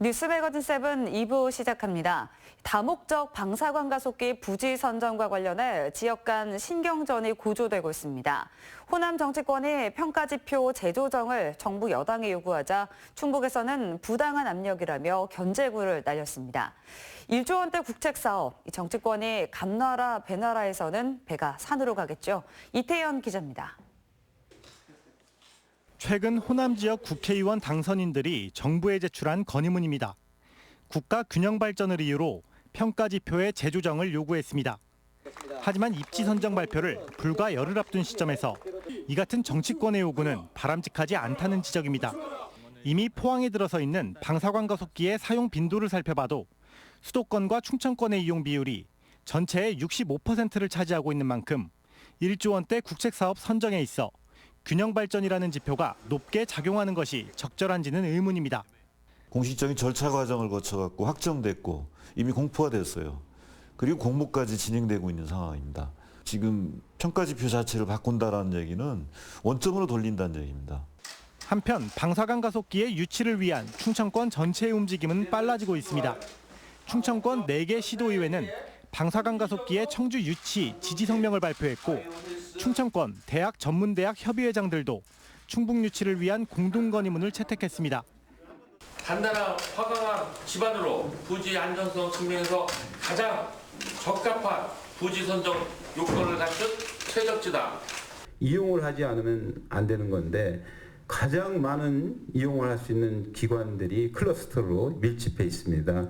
뉴스 매거진 7 2부 시작합니다. 다목적 방사관 가속기 부지 선정과 관련해 지역 간 신경전이 고조되고 있습니다. 호남 정치권이 평가지표 재조정을 정부 여당에 요구하자 충북에서는 부당한 압력이라며 견제구를 날렸습니다. 1조 원대 국책사업, 정치권이 감나라 배나라에서는 배가 산으로 가겠죠. 이태현 기자입니다. 최근 호남 지역 국회의원 당선인들이 정부에 제출한 건의문입니다. 국가 균형 발전을 이유로 평가 지표의 재조정을 요구했습니다. 하지만 입지 선정 발표를 불과 열흘 앞둔 시점에서 이 같은 정치권의 요구는 바람직하지 않다는 지적입니다. 이미 포항에 들어서 있는 방사관 가속기의 사용 빈도를 살펴봐도 수도권과 충청권의 이용 비율이 전체의 65%를 차지하고 있는 만큼 1조 원대 국책사업 선정에 있어 균형 발전이라는 지표가 높게 작용하는 것이 적절한지는 의문입니다. 공식적인 절차 과정을 거쳐갖고 확정됐고 이미 공포가 됐어요. 그리고 공모까지 진행되고 있는 상황입니다. 지금 평가지표 자체를 바꾼다는 얘기는 원점으로 돌린다는 얘기입니다. 한편 방사관 가속기의 유치를 위한 충청권 전체의 움직임은 빨라지고 있습니다. 충청권 4개 시도의회는 방사관 가속기의 청주 유치 지지 성명을 발표했고 충청권 대학 전문대학 협의회장들도 충북 유치를 위한 공동 건의문을 채택했습니다. 단단한 화강암 기반으로 부지 안전성 측면에서 가장 적합한 부지 선정 요건을 갖춘 최적지다. 이용을 하지 않으면 안 되는 건데 가장 많은 이용을 할 수 있는 기관들이 클러스터로 밀집해 있습니다.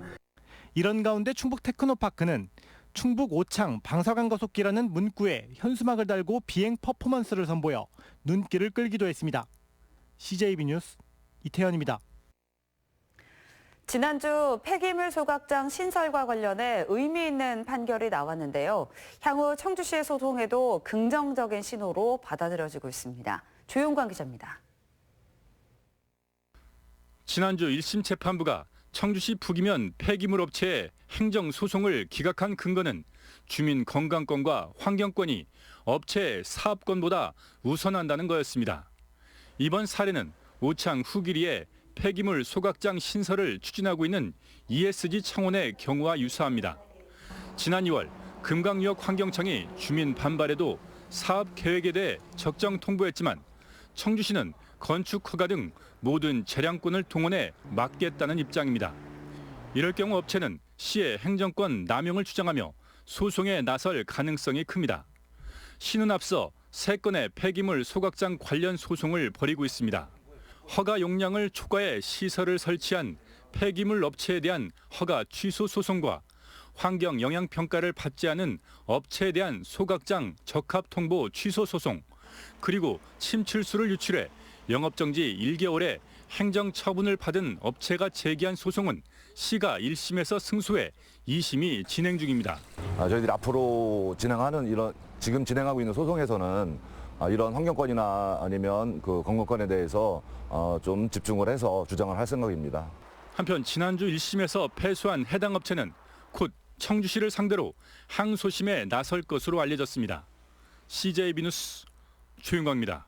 이런 가운데 충북 테크노파크는 충북 오창 방사관 가속기라는 문구에 현수막을 달고 비행 퍼포먼스를 선보여 눈길을 끌기도 했습니다. CJB 뉴스 이태현입니다. 지난주 폐기물 소각장 신설과 관련해 의미 있는 판결이 나왔는데요. 향후 청주시의 소송에도 긍정적인 신호로 받아들여지고 있습니다. 조용관 기자입니다. 지난주 1심 재판부가 청주시 북이면 폐기물 업체의 행정소송을 기각한 근거는 주민 건강권과 환경권이 업체의 사업권보다 우선한다는 거였습니다. 이번 사례는 오창 후기리의 폐기물 소각장 신설을 추진하고 있는 ESG 창원의 경우와 유사합니다. 지난 2월 금강유역 환경청이 주민 반발에도 사업 계획에 대해 적정 통보했지만 청주시는 건축 허가 등 모든 재량권을 동원해 막겠다는 입장입니다. 이럴 경우 업체는 시의 행정권 남용을 주장하며 소송에 나설 가능성이 큽니다. 시는 앞서 3건의 폐기물 소각장 관련 소송을 벌이고 있습니다. 허가 용량을 초과해 시설을 설치한 폐기물 업체에 대한 허가 취소 소송과 환경 영향 평가를 받지 않은 업체에 대한 소각장 적합 통보 취소 소송, 그리고 침출수를 유출해 영업정지 1개월의 행정처분을 받은 업체가 제기한 소송은 시가 1심에서 승소해 2심이 진행 중입니다. 저희들이 앞으로 지금 진행하고 있는 소송에서는 이런 환경권이나 아니면 그 건강권에 대해서 좀 집중을 해서 주장을 할 생각입니다. 한편 지난주 1심에서 패소한 해당 업체는 곧 청주시를 상대로 항소심에 나설 것으로 알려졌습니다. CJB 뉴스 조윤광입니다.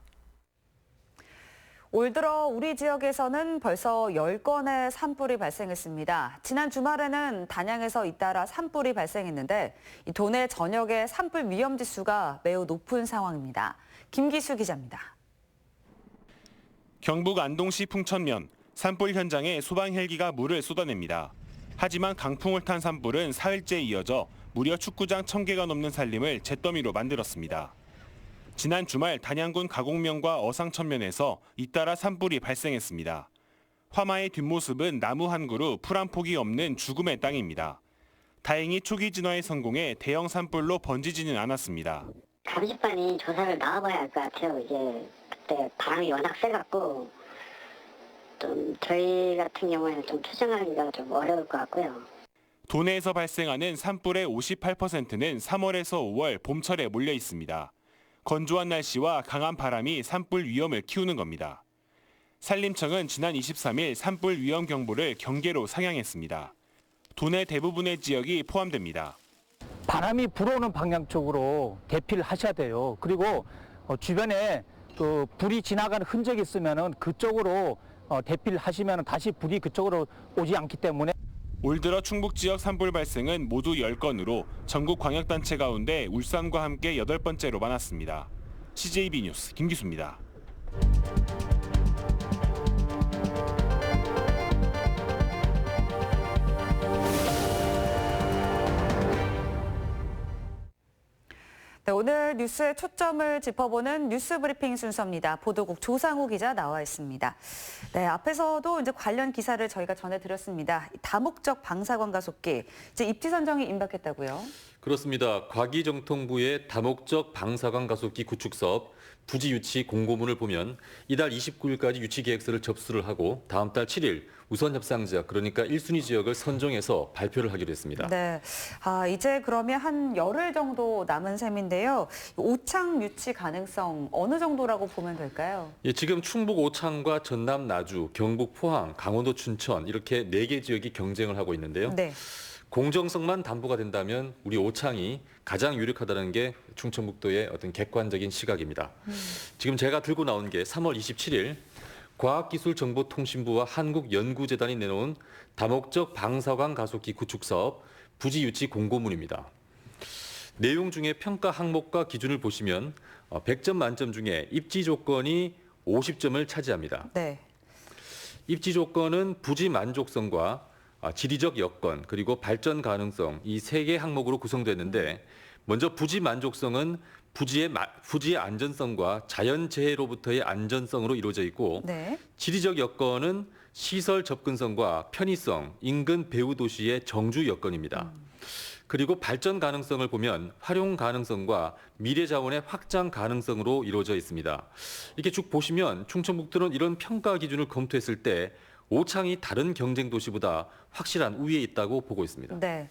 올 들어 우리 지역에서는 벌써 10건의 산불이 발생했습니다. 지난 주말에는 단양에서 잇따라 산불이 발생했는데 도내 전역의 산불 위험 지수가 매우 높은 상황입니다. 김기수 기자입니다. 경북 안동시 풍천면 산불 현장에 소방 헬기가 물을 쏟아냅니다. 하지만 강풍을 탄 산불은 사흘째 이어져 무려 축구장 1000개가 넘는 산림을 잿더미로 만들었습니다. 지난 주말 단양군 가곡면과 어상천면에서 잇따라 산불이 발생했습니다. 화마의 뒷모습은 나무 한 그루 풀 한 폭이 없는 죽음의 땅입니다. 다행히 초기 진화에 성공해 대형 산불로 번지지는 않았습니다. 감식반이 조사를 나와봐야 할 것 같아요. 이제 그때 바람이 워낙 세갖고 좀 저희 같은 경우에는 좀 추정하기가 좀 어려울 것 같고요. 도내에서 발생하는 산불의 58%는 3월에서 5월 봄철에 몰려 있습니다. 건조한 날씨와 강한 바람이 산불 위험을 키우는 겁니다. 산림청은 지난 23일 산불 위험 경보를 경계로 상향했습니다. 도내 대부분의 지역이 포함됩니다. 바람이 불어오는 방향 쪽으로 대피를 하셔야 돼요. 그리고 주변에 그 불이 지나가는 흔적이 있으면은 그쪽으로 대피를 하시면 다시 불이 그쪽으로 오지 않기 때문에 올 들어 충북 지역 산불 발생은 모두 10건으로 전국 광역단체 가운데 울산과 함께 8번째로 많았습니다. CJB 뉴스 김기수입니다. 네, 오늘 뉴스의 초점을 짚어보는 뉴스 브리핑 순서입니다. 보도국 조상우 기자 나와 있습니다. 네, 앞에서도 이제 관련 기사를 저희가 전해드렸습니다. 다목적 방사광 가속기 이제 입지 선정이 임박했다고요? 그렇습니다. 과기정통부의 다목적 방사광 가속기 구축 사업 부지 유치 공고문을 보면 이달 29일까지 유치 계획서를 접수를 하고 다음 달 7일 우선 협상 지역, 그러니까 1순위 지역을 선정해서 발표를 하기로 했습니다. 네, 이제 그러면 한 열흘 정도 남은 셈인데요. 오창 유치 가능성 어느 정도라고 보면 될까요? 예, 지금 충북 오창과 전남 나주, 경북 포항, 강원도 춘천 이렇게 4개 지역이 경쟁을 하고 있는데요. 네. 공정성만 담보가 된다면 우리 오창이 가장 유력하다는 게 충청북도의 어떤 객관적인 시각입니다. 지금 제가 들고 나온 게 3월 27일 과학기술정보통신부와 한국연구재단이 내놓은 다목적 방사광 가속기 구축 사업 부지 유치 공고문입니다. 내용 중에 평가 항목과 기준을 보시면 100점 만점 중에 입지 조건이 50점을 차지합니다. 네. 입지 조건은 부지 만족성과 지리적 여건 그리고 발전 가능성 이 3개 항목으로 구성됐는데 먼저 부지 만족성은 부지의 안전성과 자연재해로부터의 안전성으로 이루어져 있고 네. 지리적 여건은 시설 접근성과 편의성, 인근 배후 도시의 정주 여건입니다. 그리고 발전 가능성을 보면 활용 가능성과 미래 자원의 확장 가능성으로 이루어져 있습니다. 이렇게 쭉 보시면 충청북도는 이런 평가 기준을 검토했을 때 오창이 다른 경쟁 도시보다 확실한 우위에 있다고 보고 있습니다. 네.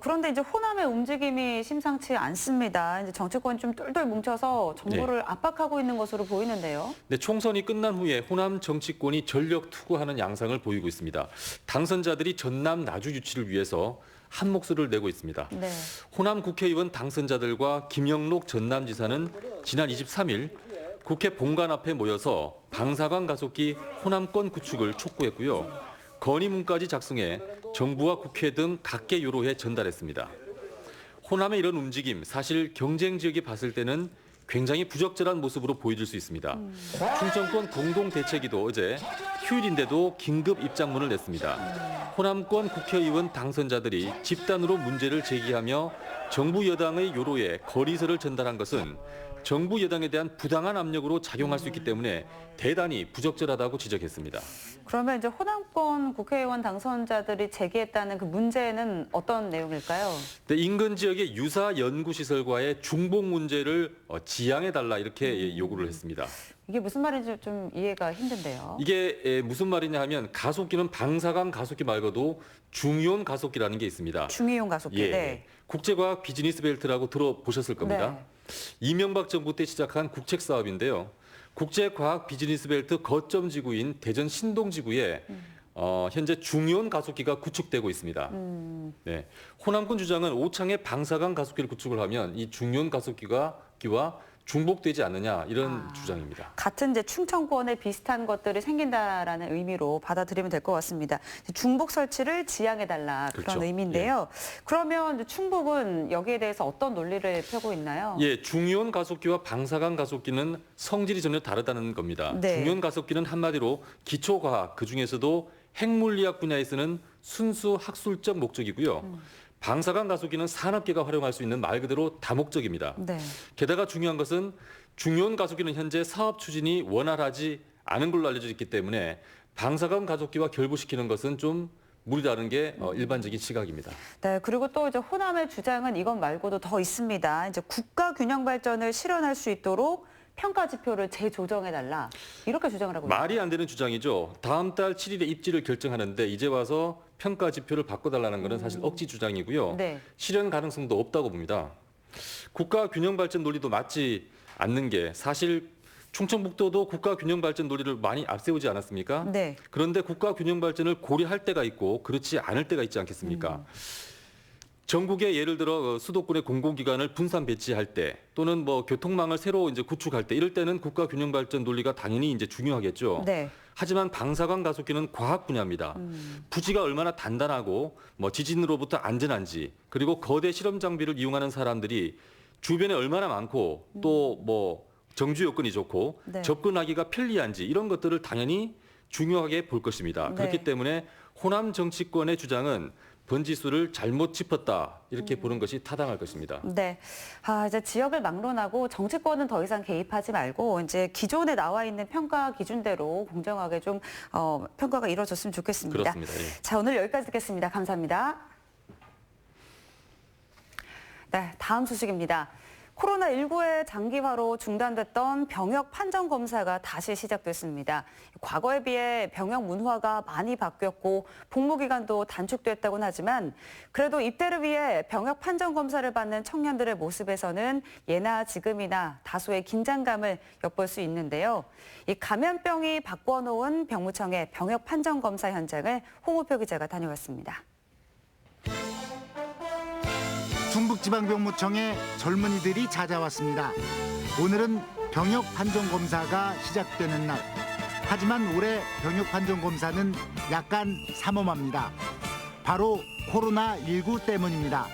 그런데 이제 호남의 움직임이 심상치 않습니다. 이제 정치권이 좀 똘똘 뭉쳐서 정부를 압박하고 있는 것으로 보이는데요. 네, 총선이 끝난 후에 호남 정치권이 전력 투구하는 양상을 보이고 있습니다. 당선자들이 전남 나주 유치를 위해서 한 목소리를 내고 있습니다. 네. 호남 국회의원 당선자들과 김영록 전남지사는 지난 23일 국회 본관 앞에 모여서 방사광 가속기 호남권 구축을 촉구했고요. 건의문까지 작성해 정부와 국회 등 각계 요로에 전달했습니다. 호남의 이런 움직임, 사실 경쟁 지역이 봤을 때는 굉장히 부적절한 모습으로 보여질 수 있습니다. 충청권 공동대책위도 어제 휴일인데도 긴급 입장문을 냈습니다. 호남권 국회의원 당선자들이 집단으로 문제를 제기하며 정부 여당의 요로에 건의서를 전달한 것은 정부 여당에 대한 부당한 압력으로 작용할 수 있기 때문에 대단히 부적절하다고 지적했습니다. 그러면 이제 호남권 국회의원 당선자들이 제기했다는 그 문제는 어떤 내용일까요? 네, 인근 지역의 유사 연구시설과의 중복 문제를 지양해달라 이렇게 요구를 했습니다. 이게 무슨 말인지 좀 이해가 힘든데요. 이게 무슨 말이냐 하면 가속기는 방사광 가속기 말고도 중이온 가속기라는 게 있습니다. 중이온 가속기. 예, 네. 국제과학 비즈니스 벨트라고 들어보셨을 겁니다. 네. 이명박 정부 때 시작한 국책 사업인데요. 국제과학 비즈니스 벨트 거점 지구인 대전 신동지구에 현재 중이온 가속기가 구축되고 있습니다. 네, 호남권 주장은 오창에 방사광 가속기를 구축을 하면 이 중이온 가속기와 중복되지 않느냐 이런 주장입니다. 같은 이제 충청권에 비슷한 것들이 생긴다라는 의미로 받아들이면 될 것 같습니다. 중복 설치를 지양해달라 그런 그렇죠. 의미인데요. 그러면 이제 충북은 여기에 대해서 어떤 논리를 펴고 있나요? 예, 중이온 가속기와 방사광 가속기는 성질이 전혀 다르다는 겁니다. 네. 중이온 가속기는 한마디로 기초과학, 그중에서도 핵물리학 분야에 쓰는 순수 학술적 목적이고요. 방사광 가속기는 산업계가 활용할 수 있는 말 그대로 다목적입니다. 네. 게다가 중요한 것은 중이온 가속기는 현재 사업 추진이 원활하지 않은 걸로 알려져 있기 때문에 방사광 가속기와 결부시키는 것은 좀 무리다는 게 일반적인 시각입니다. 네, 그리고 또 이제 호남의 주장은 이것 말고도 더 있습니다. 이제 국가 균형 발전을 실현할 수 있도록 평가 지표를 재조정해달라 이렇게 주장을 하고 있습니다. 말이 안 되는 주장이죠. 다음 달 7일에 입지를 결정하는데 이제 와서 평가 지표를 바꿔달라는 것은 사실 억지 주장이고요. 네. 실현 가능성도 없다고 봅니다. 국가 균형 발전 논리도 맞지 않는 게 사실 충청북도도 국가 균형 발전 논리를 많이 앞세우지 않았습니까? 네. 그런데 국가 균형 발전을 고려할 때가 있고 그렇지 않을 때가 있지 않겠습니까? 전국에 예를 들어 수도권의 공공기관을 분산 배치할 때 또는 뭐 교통망을 새로 이제 구축할 때 이럴 때는 국가 균형 발전 논리가 당연히 이제 중요하겠죠. 네. 하지만 방사관 가속기는 과학 분야입니다. 부지가 얼마나 단단하고 뭐 지진으로부터 안전한지 그리고 거대 실험 장비를 이용하는 사람들이 주변에 얼마나 많고 또 뭐 정주 여건이 좋고 네. 접근하기가 편리한지 이런 것들을 당연히 중요하게 볼 것입니다. 네. 그렇기 때문에 호남 정치권의 주장은 번지수를 잘못 짚었다 이렇게 보는 것이 타당할 것입니다. 네. 이제 지역을 막론하고 정치권은 더 이상 개입하지 말고 이제 기존에 나와 있는 평가 기준대로 공정하게 좀 평가가 이루어졌으면 좋겠습니다. 그렇습니다. 예. 자, 오늘 여기까지 듣겠습니다. 감사합니다. 네, 다음 소식입니다. 코로나19의 장기화로 중단됐던 병역 판정 검사가 다시 시작됐습니다. 과거에 비해 병역 문화가 많이 바뀌었고 복무 기간도 단축됐다고는 하지만 그래도 입대를 위해 병역 판정 검사를 받는 청년들의 모습에서는 예나 지금이나 다소의 긴장감을 엿볼 수 있는데요. 이 감염병이 바꿔놓은 병무청의 병역 판정 검사 현장을 홍우표 기자가 다녀왔습니다. 충북지방병무청에 젊은이들이 찾아왔습니다. 오늘은 병역 판정 검사가 시작되는 날. 하지만 올해 병역 판정 검사는 약간 삼엄합니다. 바로 코로나19 때문입니다.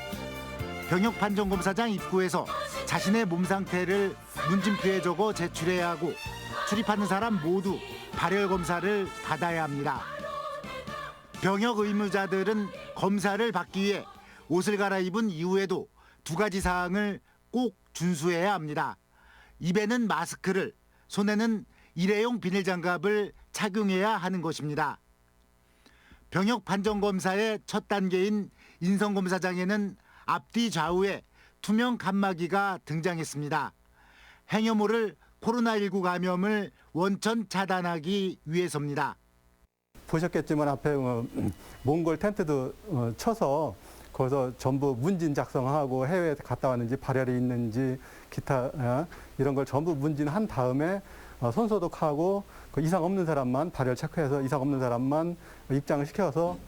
병역 판정 검사장 입구에서 자신의 몸 상태를 문진표에 적어 제출해야 하고 출입하는 사람 모두 발열 검사를 받아야 합니다. 병역 의무자들은 검사를 받기 위해 옷을 갈아입은 이후에도 두 가지 사항을 꼭 준수해야 합니다. 입에는 마스크를, 손에는 일회용 비닐장갑을 착용해야 하는 것입니다. 병역 판정검사의 첫 단계인 인성검사장에는 앞뒤 좌우에 투명 칸막이가 등장했습니다. 행여모를 코로나19 감염을 원천 차단하기 위해서입니다. 보셨겠지만 앞에 몽골 텐트도 쳐서 거기서 전부 문진 작성하고 해외에 갔다 왔는지 발열이 있는지 기타 이런 걸 전부 문진한 다음에 손 소독하고 그 이상 없는 사람만 발열 체크해서 이상 없는 사람만 입장을 시켜서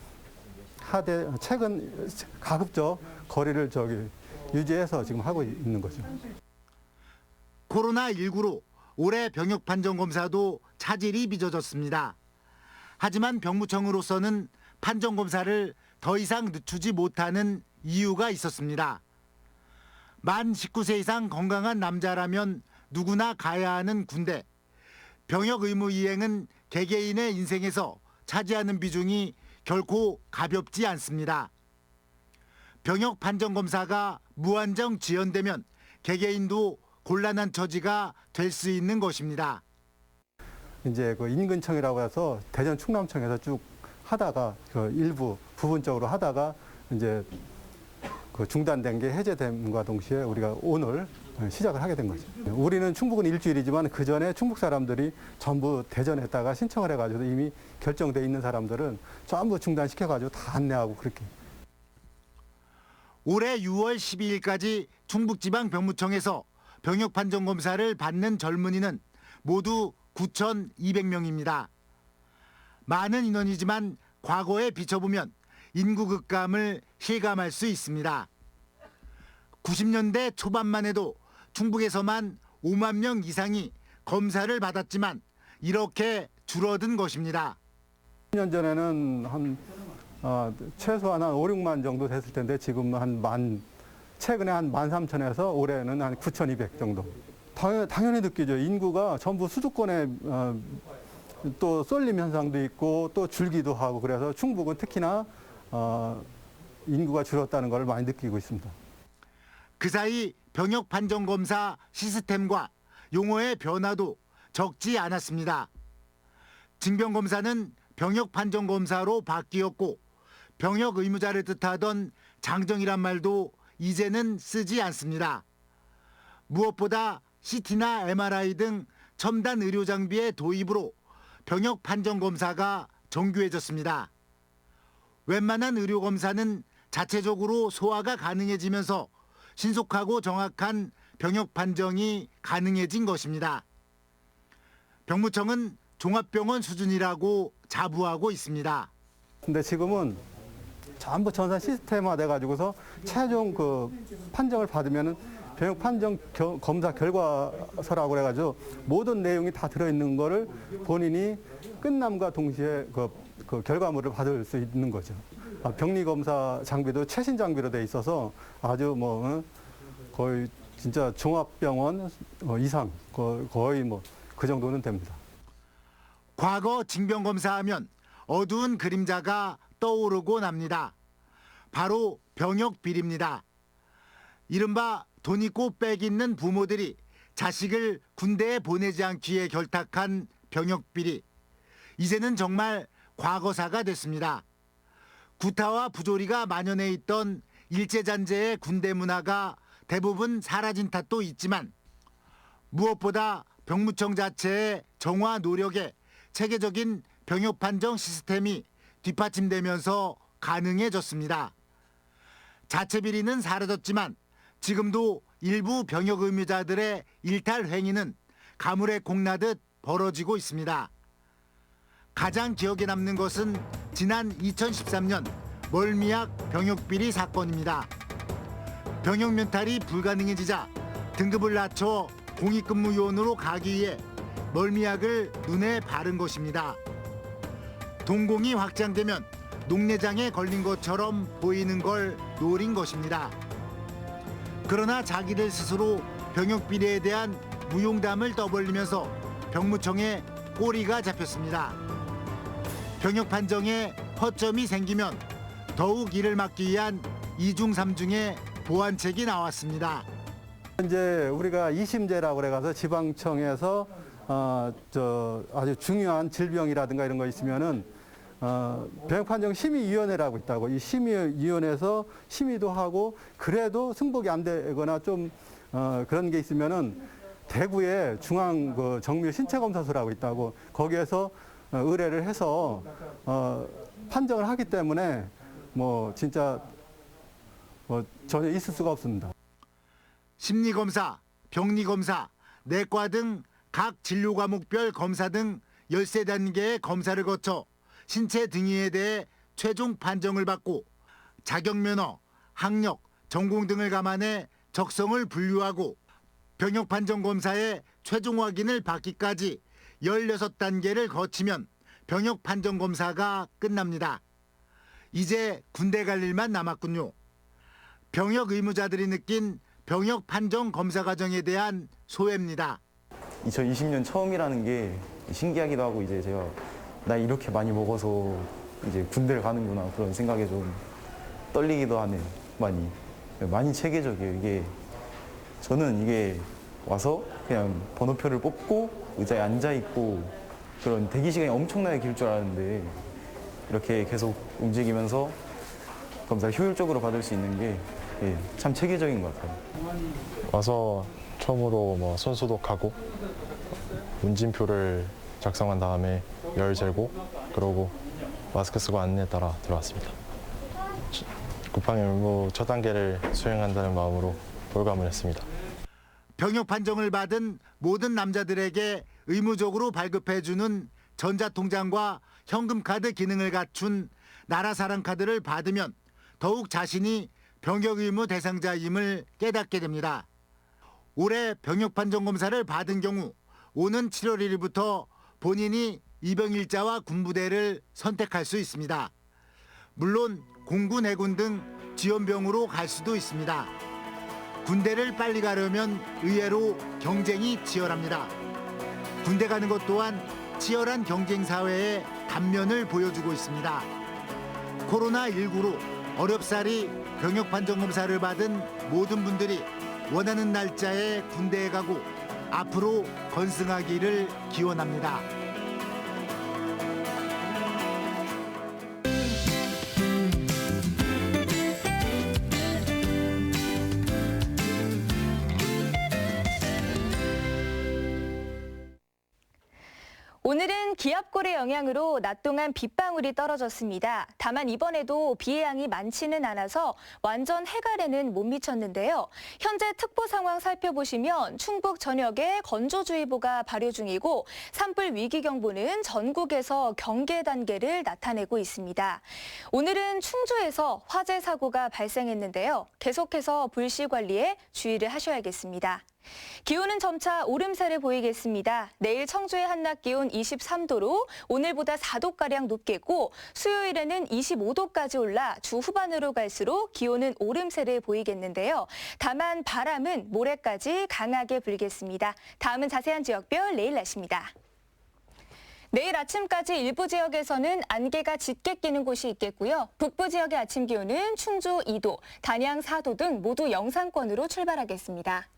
하되 최근 가급적 거리를 유지해서 지금 하고 있는 거죠. 코로나19로 올해 병역 판정 검사도 차질이 빚어졌습니다. 하지만 병무청으로서는 판정 검사를 더 이상 늦추지 못하는 이유가 있었습니다. 만 19세 이상 건강한 남자라면 누구나 가야 하는 군대. 병역 의무 이행은 개개인의 인생에서 차지하는 비중이 결코 가볍지 않습니다. 병역 판정 검사가 무한정 지연되면 개개인도 곤란한 처지가 될 수 있는 것입니다. 이제 그 인근청이라고 해서 대전 충남청에서 쭉 하다가 그 일부 부분적으로 하다가 이제 그 중단된 게 해제됨과 동시에 우리가 오늘 시작을 하게 된 거죠. 우리는 충북은 일주일이지만 그 전에 충북 사람들이 전부 대전에다가 신청을 해가지고 이미 결정돼 있는 사람들은 전부 중단시켜가지고 다 안내하고 그렇게. 올해 6월 12일까지 충북지방병무청에서 병역 판정 검사를 받는 젊은이는 모두 9,200명입니다. 많은 인원이지만 과거에 비춰보면 인구 급감을 실감할 수 있습니다. 90년대 초반만 해도 충북에서만 5만 명 이상이 검사를 받았지만 이렇게 줄어든 것입니다. 10년 전에는 최소한 한 5, 6만 정도 됐을 텐데 지금 최근에 한 13,000에서 올해는 한 9,200 정도. 당연히 느끼죠. 인구가 전부 수도권에 또 쏠림 현상도 있고 또 줄기도 하고 그래서 충북은 특히나 인구가 줄었다는 걸 많이 느끼고 있습니다. 그 사이 병역 판정 검사 시스템과 용어의 변화도 적지 않았습니다. 징병 검사는 병역 판정 검사로 바뀌었고 병역 의무자를 뜻하던 장정이란 말도 이제는 쓰지 않습니다. 무엇보다 CT나 MRI 등 첨단 의료 장비의 도입으로 병역 판정 검사가 정교해졌습니다. 웬만한 의료 검사는 자체적으로 소화가 가능해지면서 신속하고 정확한 병역 판정이 가능해진 것입니다. 병무청은 종합병원 수준이라고 자부하고 있습니다. 근데 지금은 전부 전산 시스템화 돼가지고서 최종 그 판정을 받으면은 병역 판정 검사 결과서라고 그래가지고 모든 내용이 다 들어있는 거를 본인이 끝남과 동시에 그 결과물을 받을 수 있는 거죠. 병리 검사 장비도 최신 장비로 돼 있어서 아주 거의 진짜 종합병원 이상 거의 그 정도는 됩니다. 과거 징병검사하면 어두운 그림자가 떠오르고 납니다. 바로 병역 비리입니다. 이른바 돈 있고 빽 있는 부모들이 자식을 군대에 보내지 않기에 결탁한 병역 비리. 이제는 정말 과거사가 됐습니다. 구타와 부조리가 만연해 있던 일제잔재의 군대 문화가 대부분 사라진 탓도 있지만 무엇보다 병무청 자체의 정화 노력에 체계적인 병역 판정 시스템이 뒷받침되면서 가능해졌습니다. 자체 비리는 사라졌지만 지금도 일부 병역 의무자들의 일탈 행위는 가물에 공나듯 벌어지고 있습니다. 가장 기억에 남는 것은 지난 2013년 멀미약 병역 비리 사건입니다. 병역 면탈이 불가능해지자 등급을 낮춰 공익근무요원으로 가기 위해 멀미약을 눈에 바른 것입니다. 동공이 확장되면 녹내장에 걸린 것처럼 보이는 걸 노린 것입니다. 그러나 자기들 스스로 병역 비리에 대한 무용담을 떠벌리면서 병무청에 꼬리가 잡혔습니다. 병역 판정에 허점이 생기면 더욱 이를 막기 위한 이중 삼중의 보완책이 나왔습니다. 이제 우리가 2심제라고 그래가서 지방청에서 아주 중요한 질병이라든가 이런 거 있으면은 병역판정 심의위원회라고 있다고, 이 심의위원회에서 심의도 하고 그래도 승복이 안 되거나 좀 그런 게 있으면은 대구에 중앙 그 정밀 신체검사소라고 있다고, 거기에서 의뢰를 해서 판정을 하기 때문에 진짜 전혀 있을 수가 없습니다. 심리검사, 병리검사, 내과 등 각 진료과목별 검사 등 13단계의 검사를 거쳐 신체 등위에 대해 최종 판정을 받고 자격면허, 학력, 전공 등을 감안해 적성을 분류하고 병역 판정 검사의 최종 확인을 받기까지 16단계를 거치면 병역 판정 검사가 끝납니다. 이제 군대 갈 일만 남았군요. 병역 의무자들이 느낀 병역 판정 검사 과정에 대한 소회입니다. 2020년 처음이라는 게 신기하기도 하고, 이제 제가 나 이렇게 많이 먹어서 이제 군대를 가는구나 그런 생각에 좀 떨리기도 하네요. 많이 체계적이에요. 저는 이게 와서 그냥 번호표를 뽑고 의자에 앉아 있고 그런 대기 시간이 엄청나게 길 줄 알았는데, 이렇게 계속 움직이면서 검사를 효율적으로 받을 수 있는 게 참 체계적인 것 같아요. 와서 처음으로 손 소독하고 문진표를 작성한 다음에 열 재고 그러고 마스크 쓰고 안내에 따라 들어왔습니다. 국방의 의무 첫 단계를 수행한다는 마음으로 돌감을 했습니다. 병역 판정을 받은 모든 남자들에게 의무적으로 발급해주는 전자통장과 현금카드 기능을 갖춘 나라사랑카드를 받으면 더욱 자신이 병역 의무 대상자임을 깨닫게 됩니다. 올해 병역 판정 검사를 받은 경우 오는 7월 1일부터 본인이 입영일자와 군부대를 선택할 수 있습니다. 물론 공군, 해군 등 지원병으로 갈 수도 있습니다. 군대를 빨리 가려면 의외로 경쟁이 치열합니다. 군대 가는 것 또한 치열한 경쟁 사회의 단면을 보여주고 있습니다. 코로나19로 어렵사리 병역 판정 검사를 받은 모든 분들이 원하는 날짜에 군대에 가고 앞으로 건승하기를 기원합니다. 오늘은 기압골의 영향으로 낮 동안 빗방울이 떨어졌습니다. 다만 이번에도 비의 양이 많지는 않아서 완전 해갈에는 못 미쳤는데요. 현재 특보 상황 살펴보시면 충북 전역에 건조주의보가 발효 중이고 산불 위기경보는 전국에서 경계 단계를 나타내고 있습니다. 오늘은 충주에서 화재 사고가 발생했는데요. 계속해서 불씨 관리에 주의를 하셔야겠습니다. 기온은 점차 오름세를 보이겠습니다. 내일 청주의 한낮 기온 23도로 오늘보다 4도가량 높겠고 수요일에는 25도까지 올라 주 후반으로 갈수록 기온은 오름세를 보이겠는데요. 다만 바람은 모레까지 강하게 불겠습니다. 다음은 자세한 지역별 내일 날씨입니다. 내일 아침까지 일부 지역에서는 안개가 짙게 끼는 곳이 있겠고요. 북부 지역의 아침 기온은 충주 2도, 단양 4도 등 모두 영상권으로 출발하겠습니다.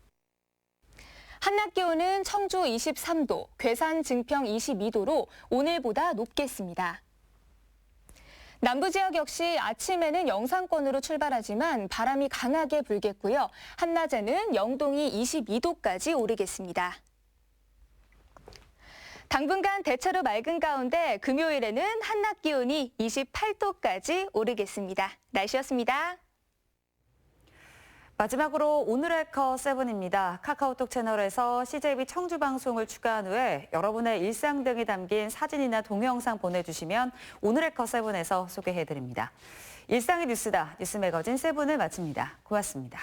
한낮 기온은 청주 23도, 괴산 증평 22도로 오늘보다 높겠습니다. 남부 지역 역시 아침에는 영상권으로 출발하지만 바람이 강하게 불겠고요. 한낮에는 영동이 22도까지 오르겠습니다. 당분간 대체로 맑은 가운데 금요일에는 한낮 기온이 28도까지 오르겠습니다. 날씨였습니다. 마지막으로 오늘의 컷7입니다. 카카오톡 채널에서 CJB 청주 방송을 추가한 후에 여러분의 일상 등이 담긴 사진이나 동영상 보내주시면 오늘의 컷7에서 소개해드립니다. 일상의 뉴스다. 뉴스 매거진 7을 마칩니다. 고맙습니다.